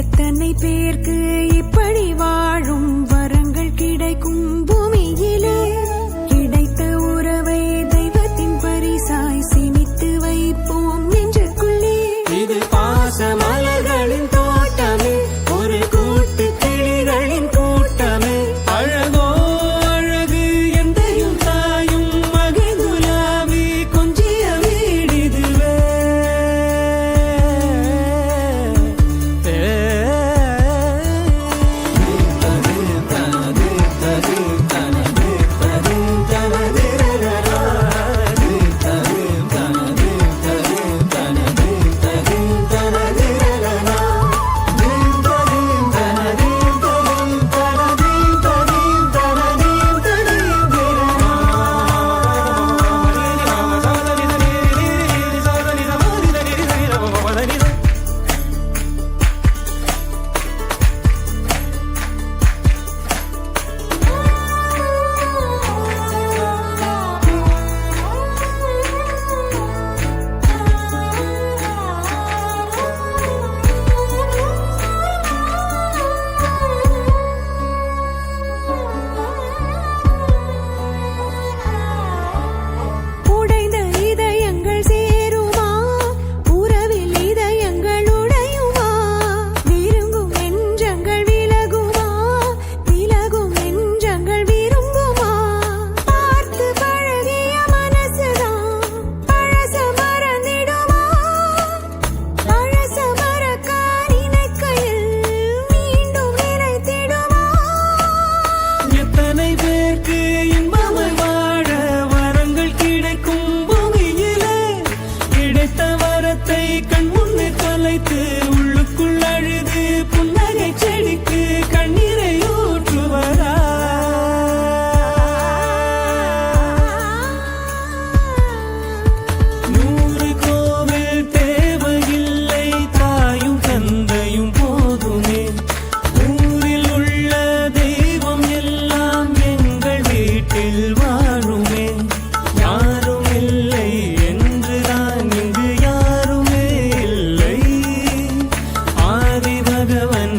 எத்தனை பேருக்கு இப்படி வாழும் வரங்கள் கிடைக்கும் பூமியிலே கிடைத்த உறவை தெய்வத்தின் பரிசாய் சேமித்து வைப்போம் நெஞ்சுக்குள்ளே. இது பாச மலர்களின் தோட்டமே, ஒரு கூட்டு கிளிகளின் கூட்டமே. அழகோ அழகு எந்தையும் தாயும் மகிழ்ந்துலாவி கொஞ்சிய வீடிதுவே. உடைந்த இதயங்கள் சேருமா, உறவில் இதயங்கள் உடையுமா, விரும்பும் நெஞ்சங்கள் விலகுமா, விலகும் நெஞ்சங்கள் விரும்புமா. பார்த்து பழகிய மனசுதான் பழச மறந்திடுமா, பழச மறக்க நினைக்கையில் மீண்டும் நினைத்திடுமா. எத்தனை பேருக்கு இன்பமாய் வாழ வரங்கள் கிடைக்கும் பூமியிலே கிடைத்த வரத்தை கண் முன்னே தொலைத்து உள்ளுக்குள் அழுது புன்னகை செடிக்கு கண்ணீரை ஊற்றுவதா. நூறு கோவில் தேவையில்லை, தாயும் தந்தையும் போதுமே. ஊரில் உள்ள தெய்வம் எல்லாம் எங்கள் வீட்டில் வாழுமே. யாரும் இல்லை என்றுதான் இங்கு யாருமே இல்லை. ஆதி பகவன்